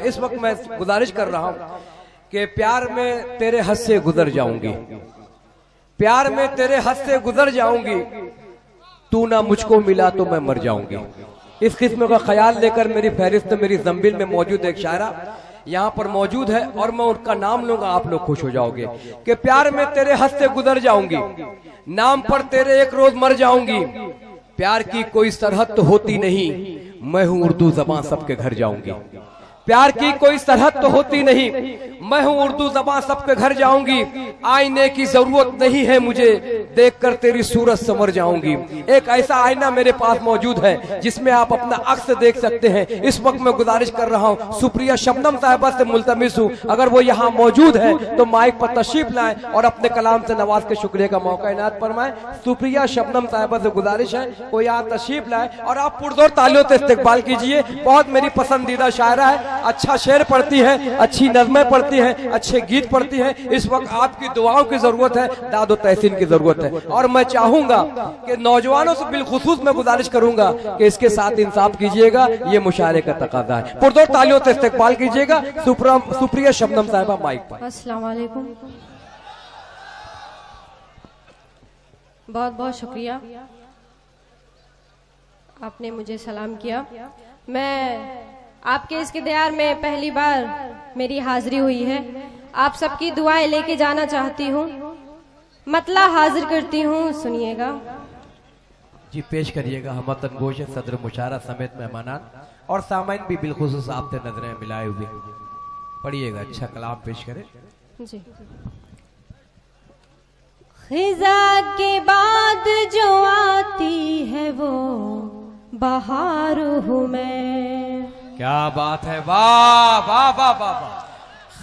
इस वक्त मैं गुजारिश कर रहा हूं कि प्यार में तेरे हद से गुजर जाऊंगी, प्यार में तेरे हद से गुजर जाऊंगी, तू ना मुझको मिला तो मैं मर जाऊंगी। इस किस्म का ख्याल लेकर मेरी फहरिस्त मेरी जंबिल में मौजूद एक शायरा यहाँ पर मौजूद है और मैं उनका नाम लूंगा, आप लोग खुश हो जाओगे कि प्यार में तेरे हद से गुजर जाऊंगी, नाम पर तेरे एक रोज मर जाऊंगी। प्यार की कोई सरहद तो होती नहीं, मैं हूं उर्दू ज़बान सबके घर जाऊंगी। प्यार की कोई सरहद तो होती नहीं, मैं हूं उर्दू ज़बान सबके घर जाऊंगी। आईने की जरूरत नहीं है मुझे, देखकर तेरी सूरत संवर जाऊंगी। एक ऐसा आईना मेरे पास मौजूद है जिसमें आप अपना अक्स देख सकते हैं। इस वक्त मैं गुजारिश कर रहा हूं, सुप्रिया शबनम साहिबा से मुल्तमिस हूं, अगर वो यहाँ मौजूद है तो माइक पर तशरीफ लाएं और अपने कलाम से नवाज के शुक्रिया का मौका इनायत फरमाएं। सुप्रिया शबनम साहिबा से गुजारिश है वो यहाँ तशरीफ लाए और आप पुरजोर तालियों से इस्तकबाल कीजिए। बहुत मेरी पसंदीदा शायरा है, अच्छा शेर पढ़ती है, अच्छी नज़में पढ़ती है, अच्छे गीत पढ़ती है। इस वक्त आपकी दुआओं की जरूरत है, दादो तहसीन की जरूरत है। और मैं चाहूंगा कि नौजवानों से बिलखुसूस मैं गुजारिश करूंगा कि इसके साथ इंसाफ कीजिएगा, ये मुशायरे का तकाजा है। पुरजोर तालियों से इस्तकबाल कीजिएगा। सुप्रिया शबनम साहिबा माइक पर। अस्सलाम वालेकुम, बहुत बहुत शुक्रिया आपने मुझे सलाम किया। मैं आपके इस किरदार में पहली बार मेरी हाजिरी हुई है। आप सबकी दुआएं लेके जाना चाहती हूँ, मतला हाजिर करती हूँ, सुनिएगा जी। पेश करिएगा हमतन गोश सदर मुशारा समेत मेहमानान और सामाइन भी बिलखुसूस आपसे नजरें मिलाए हुए। पढ़िएगा, अच्छा कलाम पेश करें जी। खिजा के बाद जो आती है वो बहार हूँ मैं। क्या बात है, वाह वाह वाह वाह वाह।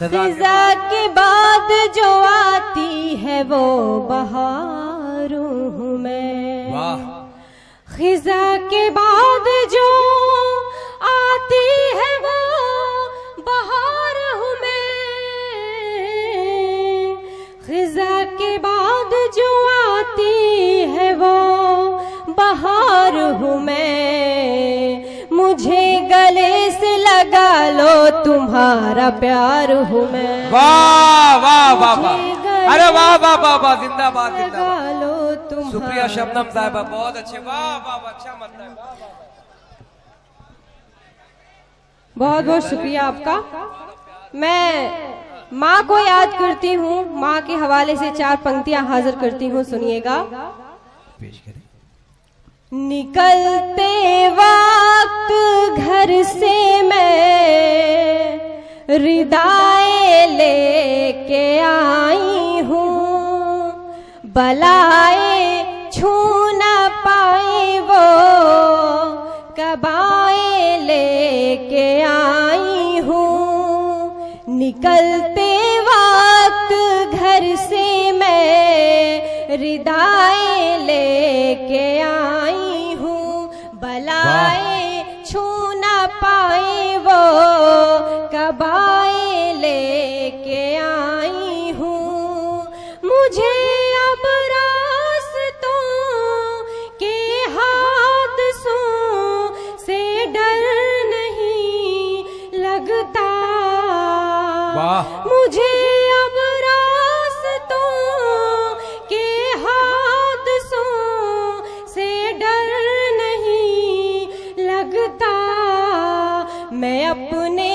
खिजा के बाद जो आती है वो बहार हूँ मैं। वाह। खिजा के बाद जो आती है वो बहार हूँ मैं। खिजा के बाद जो आती है वो बहार हूँ मैं। मुझे गले से लगा लो तुम्हारा प्यार हूँ मैं। वाह वाह वाह वाह, अरे वाह वाह वाह वाह, जिंदाबाद जिंदाबाद। लो तुम सुप्रिया शबनम साहिबा बहुत अच्छे, वाह वाह वाह, अच्छा मतलब। बहुत बहुत शुक्रिया आपका। मैं माँ को याद करती हूँ, माँ के हवाले से 4 पंक्तियां हाजिर करती हूँ, सुनिएगा। पेश करें। निकलते वक्त घर से मैं रिदाए लेके आई हूँ, बलाए छू न पाए वो कबाए लेके आई हूँ। निकलते वक्त घर से मैं रिदाए लेके आई हूँ, बलाए छू न पाए वो कबाए लेके आई हूँ। मुझे अब रास्तों के हादसों से डर नहीं लगता। मुझे अब रास्तों के हादसों से डर नहीं लगता। मैं अपने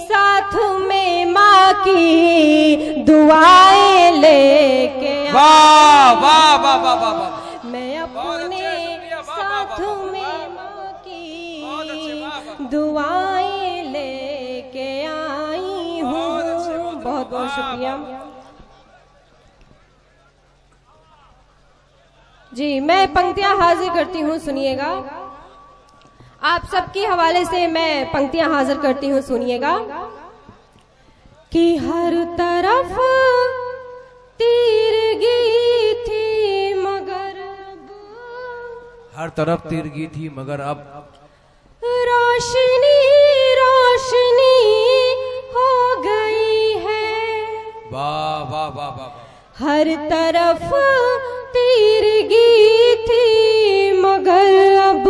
साथ में माँ की दुआएं लेके वाह वाह वाह वाह वाह। मैं अपने साथ में माँ की दुआएं लेके आई हूँ। बहुत बहुत शुक्रिया जी। मैं पंक्तियां हाजिर करती हूँ, सुनिएगा। आप सबके हवाले से मैं पंक्तियां हाजिर करती हूँ, सुनिएगा। कि हर तरफ तीरगी थी मगर अब, हर तरफ तीरगी थी मगर अब रोशनी रोशनी हो गई है। वाह वाह वाह वाह। हर तरफ तीरगी थी मगर अब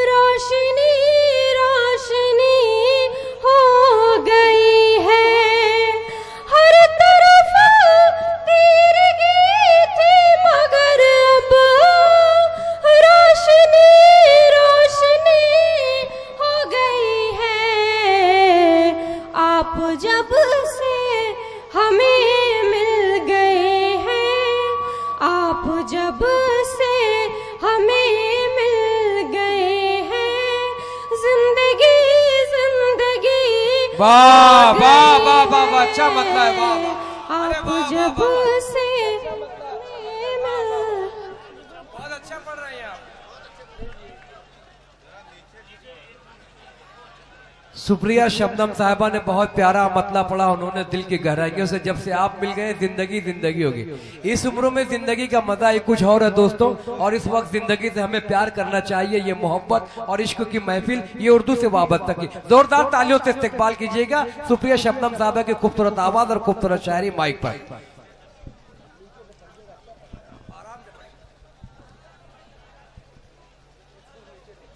रोशनी रोशनी वाह वाह वाह वाह वाह, अच्छा मतलब है, वाह वाह। आप जब से बहुत अच्छा पढ़ रहे हैं आप। सुप्रिया शबनम साहिबा ने बहुत प्यारा मतलब पढ़ा, उन्होंने दिल की गहराइयों से, जब से आप मिल गए जिंदगी जिंदगी होगी। इस उम्र में जिंदगी का मजा ही कुछ और है दोस्तों, और इस वक्त जिंदगी से हमें प्यार करना चाहिए। ये मोहब्बत और इश्क की महफिल, ये उर्दू से वाबस्ता की। जोरदार तालियों से इस्तकबाल कीजिएगा सुप्रिया शबनम साहिबा की खूबसूरत आवाज और खूबसूरत शायरी माइक पर।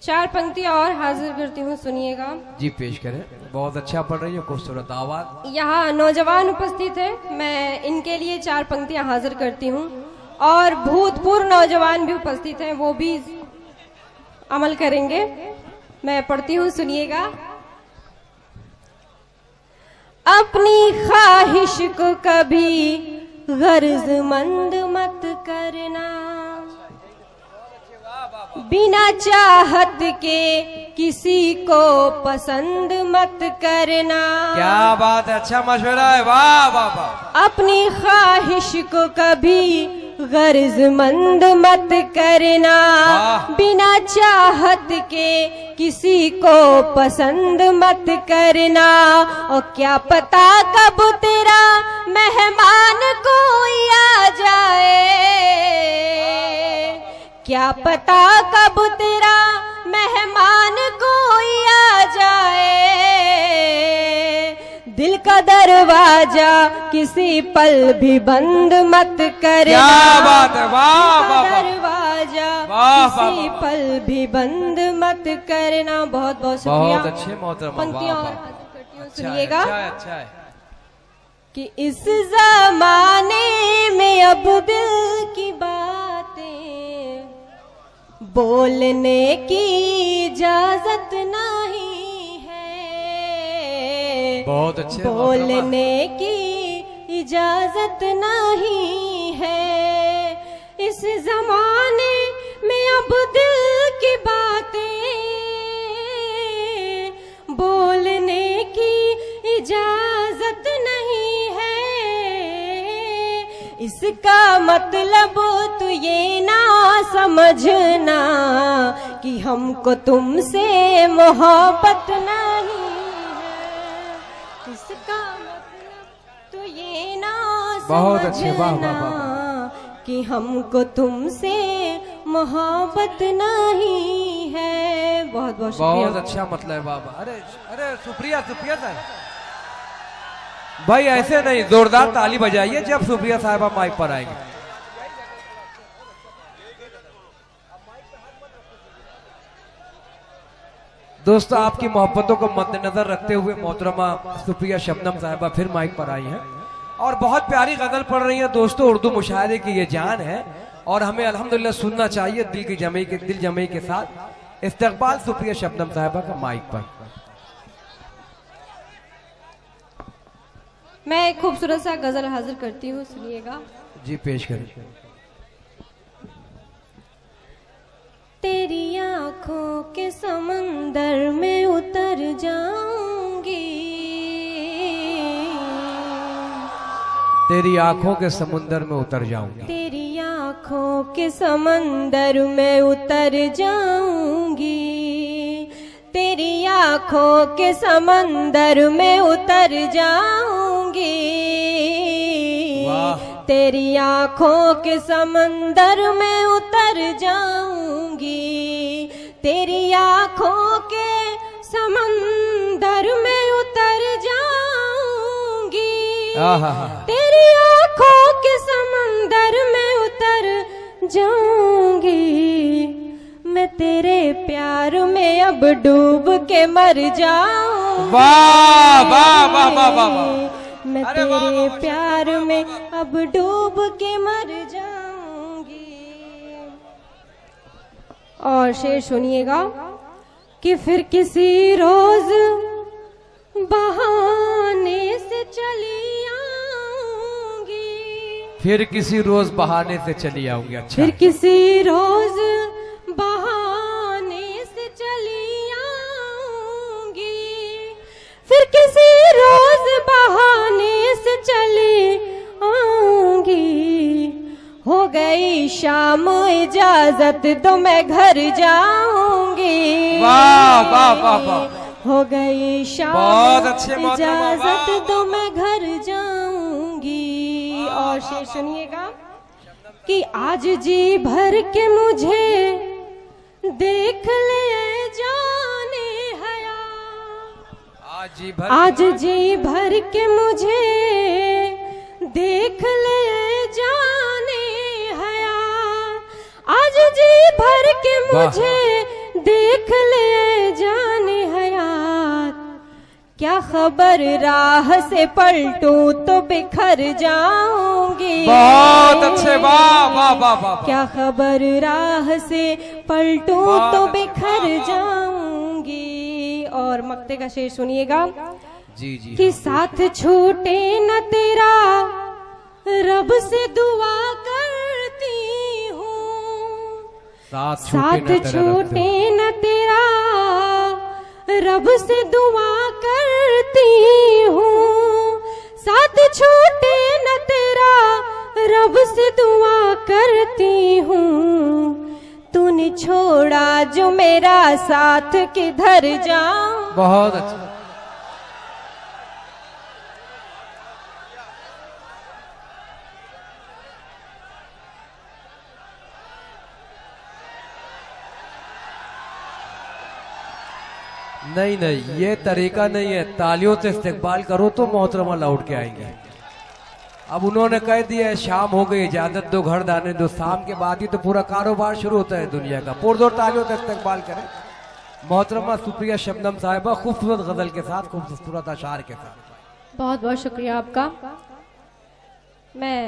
चार पंक्तियां और हाजिर करती हूँ, सुनिएगा। जी पेश करें, बहुत अच्छा पढ़ रही है, खूबसूरत आवाज। यहाँ नौजवान उपस्थित है, मैं इनके लिए चार पंक्तियां हाजिर करती हूँ, और भूतपूर्व नौजवान भी उपस्थित हैं, वो भी अमल करेंगे। मैं पढ़ती हूँ, सुनिएगा। अपनी ख्वाहिश को कभी गर्जमंद मत करना, बिना चाहत के किसी को पसंद मत करना। क्या बात है, अच्छा मशवरा है, वाह वाह वाह। अपनी ख्वाहिश को कभी गर्जमंद मत करना, बिना चाहत के किसी को पसंद मत करना। और क्या पता कब तेरा मेहमान कोई आ जाए, क्या पता कब तेरा मेहमान कोई आ जाए। दिल का दरवाजा किसी पल भी बंद मत करना, क्या बात है, वाह वाह वाह। दरवाजा वाह, किसी वाह, पल भी बंद मत करना। बहुत बहुत शुक्रिया। बहुत अच्छे मोहतरमा, पंक्तियां वाह, और वाह। हाजिर करती हूँ, अच्छा सुनिएगा। है, अच्छा है, अच्छा है। कि इस जमाने में अब दिल की बातें बोलने की इजाजत नहीं है, बहुत अच्छे बोलने की इजाजत नहीं है। इस जमाने में अब दिल की बातें बोलने की इजाजत नहीं है। इसका मतलब तो ये ना समझना कि हमको तुमसे मोहब्बत नहीं है। इसका मतलब तो ये ना बहुत अच्छे, वाह, वाह, वाह, समझना कि हमको तुमसे मोहब्बत नहीं है। बहुत बहुत शुक्रिया। बहुत अच्छा मतलब है, वाह वाह। अरे अरे सुप्रिया, सुप्रिया साहब भाई ऐसे नहीं, जोरदार ताली बजाइए जब सुप्रिया साहिबा माइक पर आएंगे। दोस्तों आपकी मोहब्बतों को मद्देनजर रखते हुए मोहतरमा सुप्रिया शबनम साहिबा फिर माइक पर आई हैं और बहुत प्यारी गजल पढ़ रही हैं। दोस्तों उर्दू मुशायरे की ये जान है और हमें अल्हम्दुलिल्लाह सुनना चाहिए दिल जमई के साथ। इस्तकबाल सुप्रिया शबनम साहिबा का माइक पर। मैं एक खूबसूरत सा गजल हाजिर करती हूँ, सुनिएगा। जी पेश करें। तेरी आंखों के समंदर में उतर जाऊंगी, तेरी आंखों के समुंदर में उतर जाऊंगी, तेरी आंखों के समंदर में उतर जाऊंगी, तेरी आंखों के समंदर में उतर जाऊंगी, तेरी आंखों के समंदर में उतर जाऊंगी, तेरी आंखों के समंदर में उतर जाऊंगी, तेरी आंखों के समंदर में उतर जाऊंगी। मैं तेरे प्यार में अब डूब के मर जाऊंगी। वाह वाह वाह वाह वाह। मैं तेरे प्यार में अब डूब के मर जाऊंगी। और शेर सुनिएगा कि फिर किसी रोज बहाने से चली आऊंगी, फिर किसी रोज बहाने से चली आऊंगी। अच्छा, फिर किसी रोज बहाने से चली आऊंगी, फिर किसी शाम इजाजत तो मैं घर जाऊंगी। वाह वाह वाह वाह, हो गई शाम बहुत अच्छे इजाजत तो मैं घर जाऊंगी। और शेर सुनिएगा कि आज जी भर के मुझे देख ले जाने हया, आज जी भर के मुझे देख ले जाने हया, आज जी भर के मुझे देख ले जाने हयात। क्या खबर राह से पलटूं तो बिखर जाऊंगी। बहुत अच्छे, वाह वाह वाह वाह। क्या खबर राह से पलटूं तो बिखर जाऊंगी। और मक्ते का शेर सुनिएगा जी जी। कि साथ छूटे न तेरा रब से दुआ करती हूँ, साथ छूटे न तेरा रब से दुआ करती हूँ, साथ छूटे न तेरा रब से दुआ करती हूँ। तूने छोड़ा जो मेरा साथ किधर जाऊं। बहुत अच्छा। नहीं नहीं, ये तरीका नहीं है। तालियों से इस्तेकबाल करो तो मोहतरमा लौट के आएंगे। अब उन्होंने कह दिया है शाम हो गई, इजाजत दो घर दाने दो। शाम के बाद ही तो पूरा कारोबार शुरू होता है दुनिया का। पुरजोर तालियों से इस्तेकबाल करें मोहतरमा सुप्रिया शबनम साहिबा, खूबसूरत गजल के साथ, खूबसूरत अशार के साथ। बहुत बहुत शुक्रिया आपका। मैं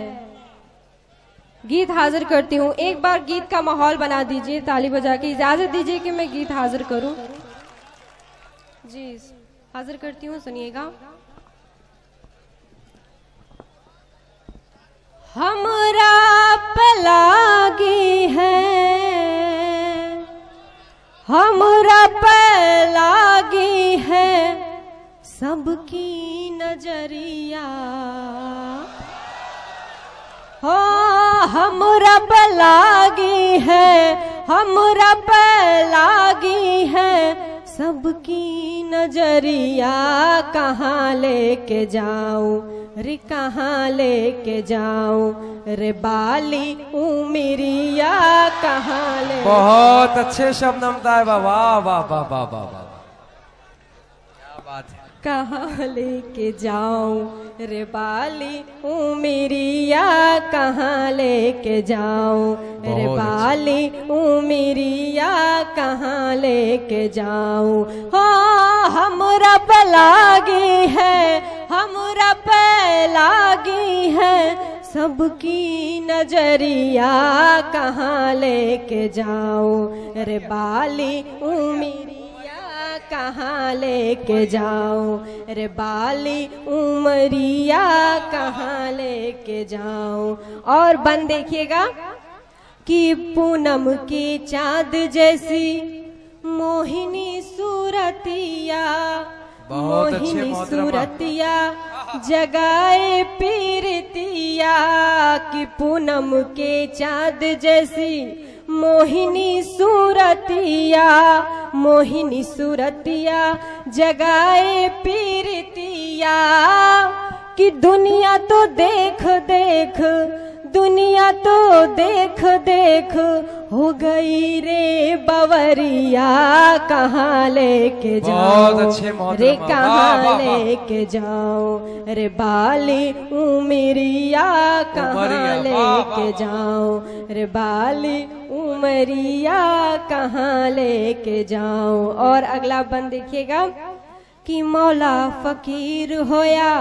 गीत हाजिर करती हूँ। एक बार गीत का माहौल बना दीजिए, ताली बजा के इजाजत दीजिए कि मैं गीत हाजिर करूँ। जी हाजिर करती हूँ, सुनिएगा। हमरा पलागी है, हमरा पलागी है सबकी नजरिया। हो हमरा पलागी है, हमरा पलागी है सबकी नजरिया। कहाँ लेके जाऊं रे, कहाँ लेके जाऊं रे बाली उमरिया, कहाँ ले। बहुत अच्छे शबनम साहिबा, वाह वाह वाह वाह वाह वाह, क्या बात है। कहाँ लेके जाऊं रे बाली उमरिया, कहाँ लेके जाऊं रे बाली उमरिया, कहाँ लेके जाऊं। हो हमरा पलागी है, हमरा पलागी है सबकी नजरिया। कहाँ लेके जाऊं रे बाली उमरिया, कहाँ लेके जाऊं रे बाली उमरिया, कहाँ लेके जाऊं। और बन देखिएगा कि पूनम की चाँद जैसी मोहिनी सूरतिया, मोहिनी सूरतिया जगाए पीरतिया। कि पूनम के चाँद जैसी मोहिनी सूरतिया, मोहिनी सूरतिया जगाए पीरतिया। कि दुनिया तो देख देख, दुनिया तो देख देख हो गई रे बवरिया। कहाँ लेके जाऊं रे, कहाँ लेके जाऊं रे बाली उमरिया, कहाँ लेके जाऊं रे बाली उमरिया, कहाँ लेके जाऊं। और अगला बंद देखिएगा कि मौला फकीर होया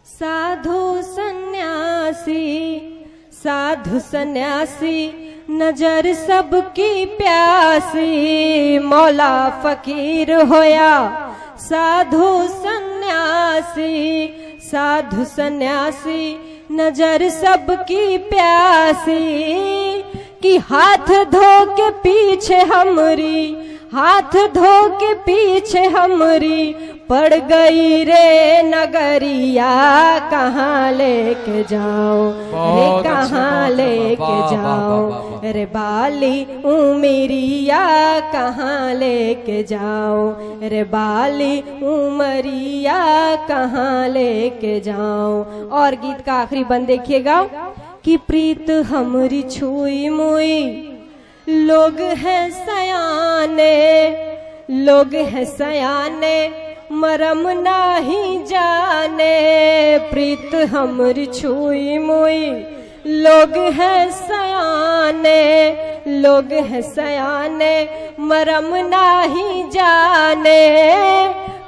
साधु सन्यासी, साधु सन्यासी नजर सबकी प्यासी। मौला फकीर होया साधु सन्यासी, साधु सन्यासी नजर सबकी प्यासी। कि हाथ धो के पीछे हमरी, हाथ धो के पीछे हमरी पड़ गई रे नगरिया कहाँ लेके जाओ रे कहाँ लेके जाओ रे बाली उमरिया कहाँ लेके जाओ रे बाली उमरिया कहाँ लेके जाओ। और गीत का आखिरी बंद देखिएगा कि प्रीत हमरी छुई मुई लोग हैं सयाने, लोग हैं सयाने मरम नाही जाने। प्रीत हमरी छुई मुई लोग हैं सयाने, लोग हैं सयाने मरम नाही जाने।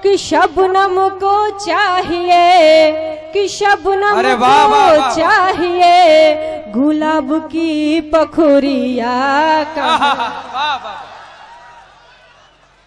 कि शबनम को चाहिए, कि शबनम को चाहिए गुलाब की पखुरिया कहाँ